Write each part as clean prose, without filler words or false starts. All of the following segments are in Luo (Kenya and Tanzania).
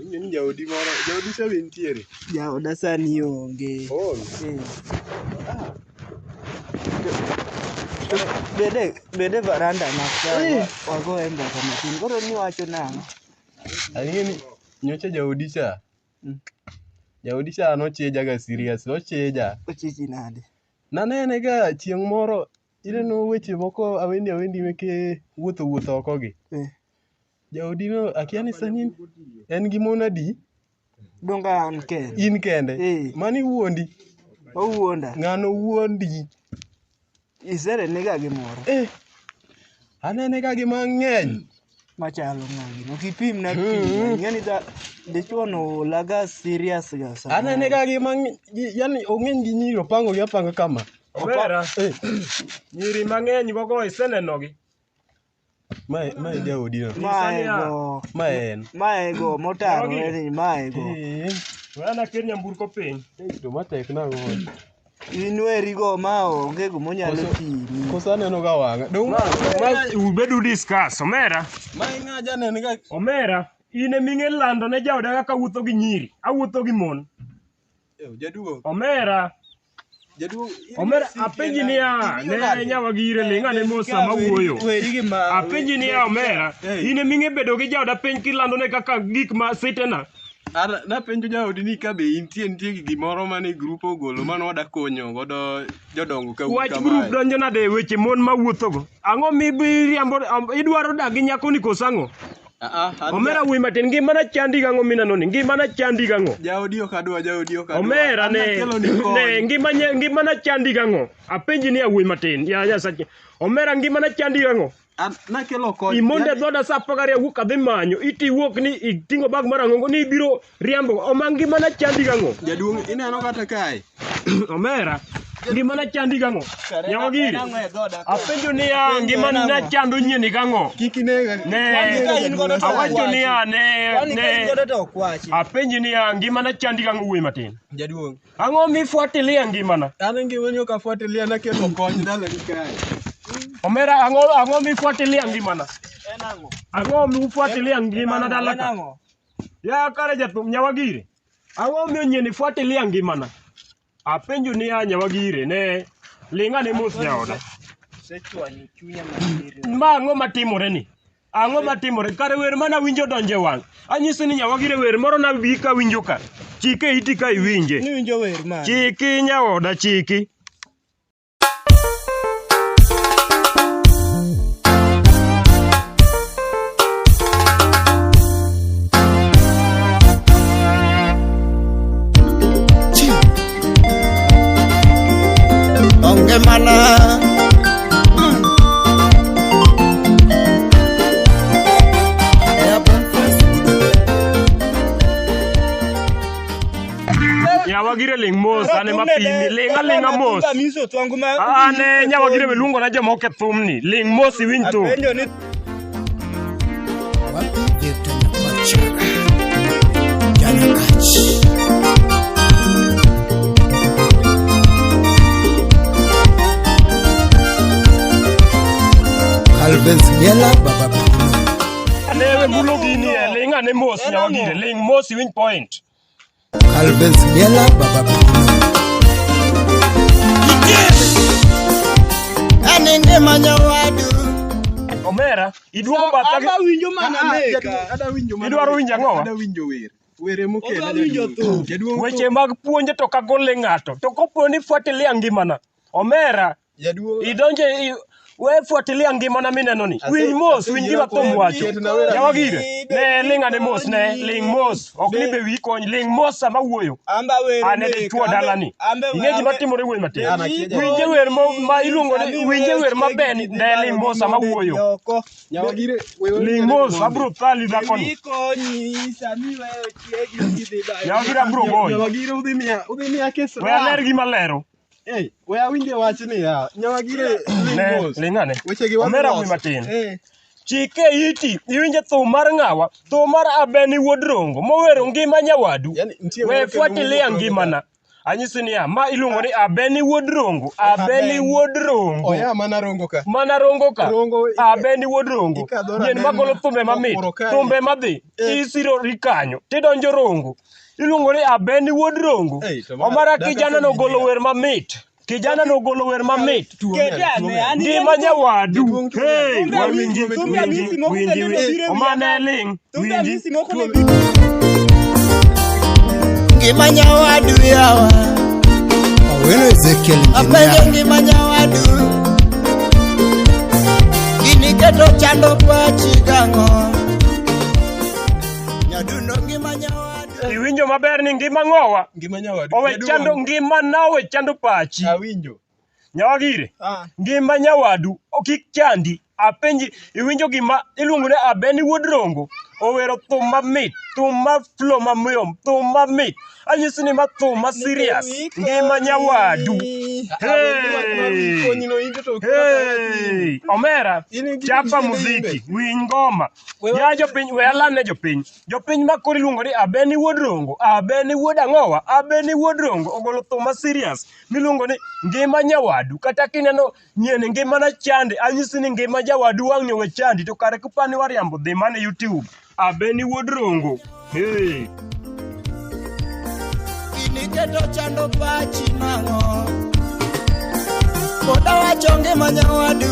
Ni jaodi moro, jaodi sabe ntiere. Jaoda sani onge. Bede varanda makta wago emba kama tin. Koro ni wacho nang'o? Ang'eni nyocha jaodi cha. Jaodi cha nochieja ga serious, nochieja. Ochichi nade? Nanene ga chieng' moro ineno weche moko awendi meke wuotho oko gi. Jaodi no akia ni sani en gi mon adi? Donga an kende. In kende? Mani wuondi? Owuonda. Ng'ano wuondi? Isere nega gimoro. Anene ga gimang'eny. Machalo ng'agi. Okipim na pim. Ng'ani dichuo no laga serious ga sa. Anene ga gimang'eny. Yani ong'eny gi nyiri opango gi apanga kama. Omera. Nyiri mang'eny gogo iseneno gi. Mae jaodi no. Maego motaro ni maego. Wana ker nyamburko piny. To matek na go. Inweri go ma onge gumonyalo timi. Kosa neno ga wanga. Ubedu discuss Omera. Mai ng'aja neno ga. Omera, ine ming'e lando ne jaoda kaka wuotho gi nyiri. Awuotho gi mon. Jaduo. Omera. Omera apenji niya ne nyawagire linga ne mosa mawuoyo. Apenji niya Omera, ine ming'e bedo gi jaoda piny kilando ne kaka gik ma sitena. Napenjo jaodi ni ka be nitie gimoro mane grup ogolo mane wada konyo godo jodongo ka wach grup donjo nade weche mon mawuotho go. Ang'o mibiriambo idwaro dak gi nyako ni koso ang'o? Omera wuoi matin ngimana chandi gang'o minano ni ngimana chandi gang'o? Jaodi ok adwa Omera ne ngimana chandi gang'o? Apenji ni wuoi matin ya Nyasaye. Omera ngimana chandi gang'o? Nakelo kony. Imonde dhoda sa 12 wuok adhi manyo iti wuok ni iting'o bag mar ang'ongo ni ibiro riambo oma ngimana chandi gang'o? Jaduong' ineno kata kae. Omera ngimana chandi gang'o? Nyawagiri apenjo niya ngimana chando nyieni gang'o? Awacho niya apenji niya ngimana chandi gang'o wuoi matin? Jaduong' ang'o mifuatilia ngimana? An ngimani ok afuatilia nakelo kony dalani kae. Omera ang'o mifuatilia ngimana? Ang'o mifuatilia ngimana dalaka? Ya kare jathum Nyawagiri. Ang'o miyo nyieni fuatilia ngimana? Apenjo niya Nyawagiri ne linga ne mos jaoda. Ma ang'o matimore ni? Ang'o matimore? Kare wer mana winjo donje wang'. Anyisi ni Nyawagiri wer moro na bi ka winjo ka. Chike iti ka iwinje. Ni winjo wer ma. Chiki nyaoda chiki. Mana Nyawagiri ling mos ane mapimi linga mos ane Nyawagiri belungo na joma oke thumni ling mos iwinj thum. Newe bulo gini linga ne mos Nyawagiri ling mos iwinj point. Calvin's Yella Baba. Anende manyawadu. Omera, iduogo batha. Aba winjo mana meka. Idwaro winjo ang'o? Ada winjo wer. Were mokelo. Oba winjo thum. Weche mag puonje to kagole ng'ato. To kopo ni fuatilia ngimana. Omera, idonje we fuatilia ngimana mineno ni. Winy mos, winy gima thum wacho. Nyawagiri, ne linga ne mos ne, ling mos. Ok ni be wi kony, ling mos sama wuoyo. Ane dichuo dalani. Ing'e gima timore wuoyi matin. Winje wer ma iluongo ni, winje wer ma ben ne ling mos sama wuoyo. Ling mos, abro thali dhakoni. Nyawagiri abro goyi. Nyawagiri udhi miya keso. We aler gima lero. We awinje wach ni ya. Nyawagiri ling mos. Lingane. Omera wuoyi matin. Chike iti, iwinje thum mar ng'awa, thum mar Abeni Wuod Rongo, mowero ngima nyawadu. We fuatilia ngimana. Anyisi niya, ma iluongo ni Abeni Wuod Rongo. Abeni Wuod Rongo. Oya mana Rongo ka. Mana Rongo ka. Rongo Abeni Wuod Rongo. Yien magolo thumbe mamit. Thumbe madhi. Isiro rikanyo. Tidonjo Rongo. Iluongo ni Abeni Wuod Rongo. Omara kijana no golo wer mamit. Kijana no golo wer mamit. Ngima nyawadu. Hey, winji. Omane ling. Winji. Ngima nyawadu yawa. Aweno Ezekiel Apenjo ngima nyawadu. Gini keto chando pachi gang'o. Nyadundo ngima nyawadu. Iwinjo maber ni ngima ng'owa. Ngima nyawadu. Ngima na owe chando pachi. Awinjo. Nyawagire. Ngima nyawadu okik chandi. Apenji iwinjo gima iluongo ni Abeni Wuod Rongo. Owero thum mamit, thum ma flow mamyom, thum mamit. Anyisi ni ma thum ma serious. Ngima nyawadu. Hey, Omera, chapa muziki, winy ngoma. Ya jopiny, we alane jopiny. Jopiny ma koro iluongo ni Abeni Wuod Rongo, Abeni Wuod Ang'owa, Abeni Wuod Rongo ogolo thum ma serious. Miluongo ni ngima nyawadu. Kata kineno nyien ngima na chande, anyisi ni ngima nyawadu wang' nyowe chandi to kare kupani wariambo dhi mane YouTube. Abeni Wuod Rongo. Hey. Gini keto chando pachi nang'o. Koda wacho ngima nyawadu.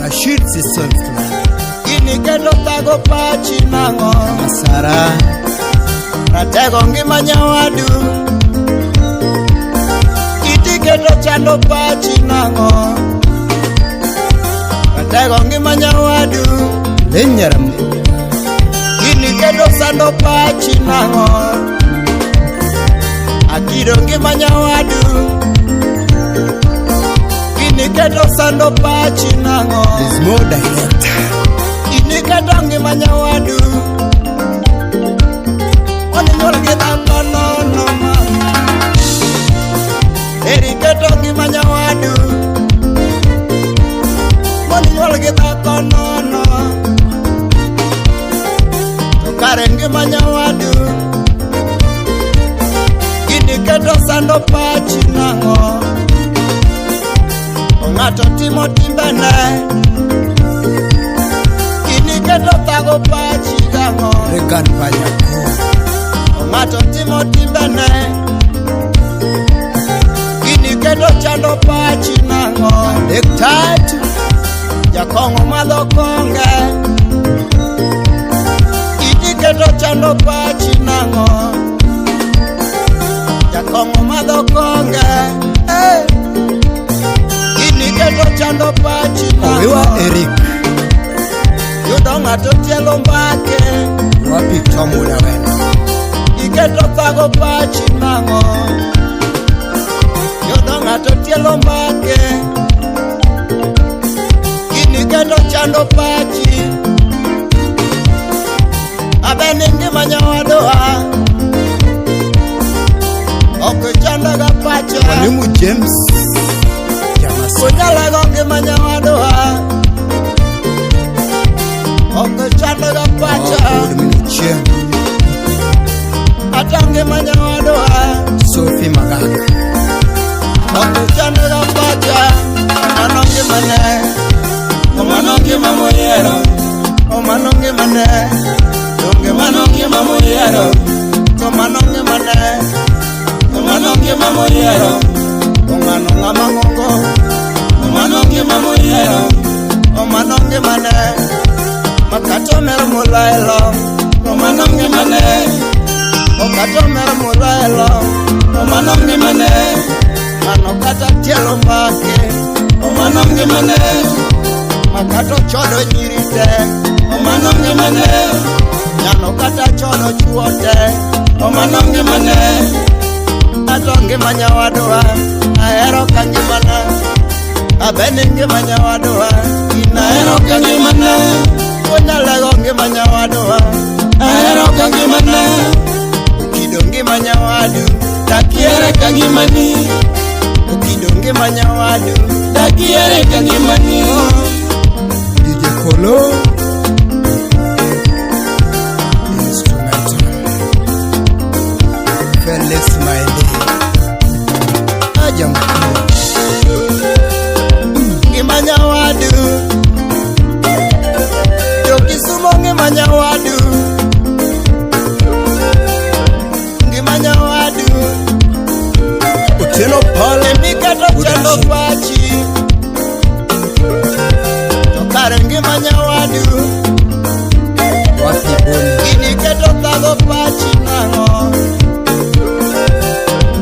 Rashid Sisson. Gini keto thago pachi nang'o. Masara. Ratego ngima nyawadu. Iti keto chando pachi nang'o. Ratego ngima nyawadu. Lenyaram. Gini keto sando pachi nang'o. Akido ngima nyawadu. Gini keto sando pachi nang'o. There's more director. Gini keto ngima nyawadu. Oni nyol gina konono mama. Eri keto ngima nyawadu. Oni nyol gina konono. Tokare ngima nyawadu. Gini keto sando pachi nang'o. Ng'ato timo timbene. Gini keto thago pachi gang'o. Regan Panyako. Ng'ato timo timbene. Gini keto chando pachi nang'o. Dek tatu. Jakong'o madho konge. Gini keto chando pachi nang'o. Jakong'o madho konge. Gini keto chando pachi nang'o. Owewa Eric. Yudo ng'ato tielo mbake. Wapi Tomula wena. Iketo thago pachi nang'o. Yudo ng'ato tielo mbake. Gini keto chando pachi. Abeni ngima nyawadwa. Ok chandaga pacha. Mwalimu James. Jamasi. Kunyalaga ngima nyawadwa. Ok chandaga pacha. Minuche. Ata ngima nyawadwa. Sophie Magaka. Ok chandaga pacha. Mano ngima ne. Mano ngima moyero. Mano ngima ne. Donge mano ngima moyero. Mano ngima ne. Mano ngima moyero. Mano ngama ngongo. Mano ngima moyero. Mano ngima ne. Makato mer mulaelo. Mano ngima ne. Makato mer mulaelo. Mano ngima ne. Mano kata tielo mbake. Mano ngima ne. Makato chodo nyirite. Mano ngima ne. Nyano kata chodo chuote. Mano ngima ne. Ato ngima nyawadwa. Ahero ka ngimana. Abeni ngima nyawadwa. Ahero ka ngimana. Kunyalego ngima nyawadwa. Ahero ka ngimana. Ukido ngima nyawadu. Takiere ka ngimani. Ukido ngima nyawadu. Takiere ka ngimani. DJ Kolo. Instrumental. Felix Smiley. chando pachi tokare ngima nyawadu gini keto thago pachi nang'o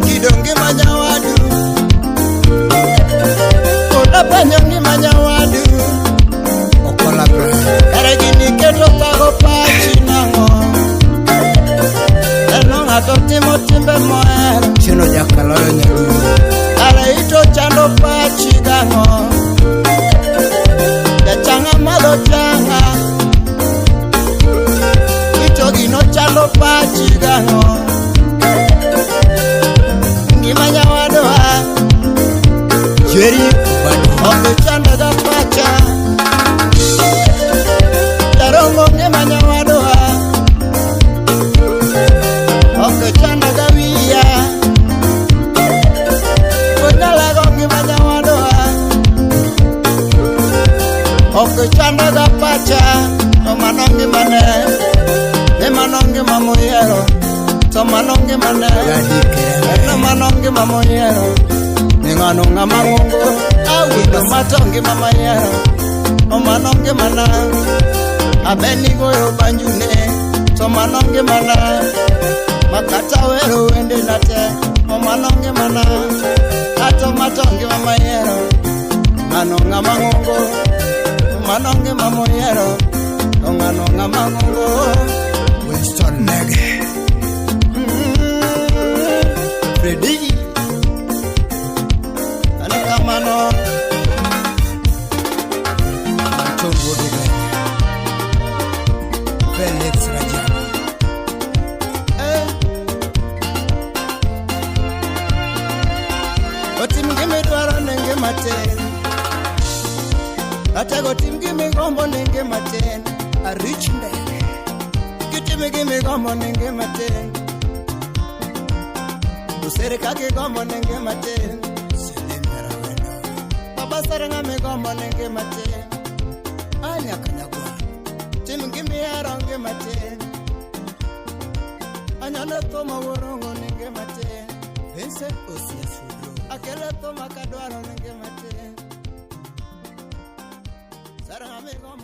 kido ngima nyawadu koda penyo ngima nyawadu kare gini keto thago pachi nang'o eno ng'ato timo timbe moher chino jakaloyo nyaluo kare ito chando pachi gang'o jachanga madho changa ito gino chando pachi gang'o ngima nyawadwa jeri oke chando da pacha darongo ngima nyawadwa oke chando da wiya konyalago ngima nyawadwa oke chando da pacha no manongi mane ne manongi mamoyero to manongi mane no manongi mamoyero ni ngano ngamangongo awi no matongi mamayero o manongi mana abeni goyo banjune to manongi mana makata wero wende nate o manongi mana ato matongi mamayero ngano ngamangongo manongi mamoyero ngano ngamangongo Winston Nege Freddy Anakamano Matongo Dega Felix Rajani Otim gimi dwaro nenge maten Atego tim gimi gombo nenge maten A rich ndege Kitimi gimi gombo nenge maten Usere kage gombo nenge maten Selembera weno Baba sarenga me gombo nenge maten Anya kanyagwa Tim gimi aronge maten Anyana toma worongo nenge maten Vincent Osia Sudro Akele toma kadwaro nenge maten Sarenga me gombo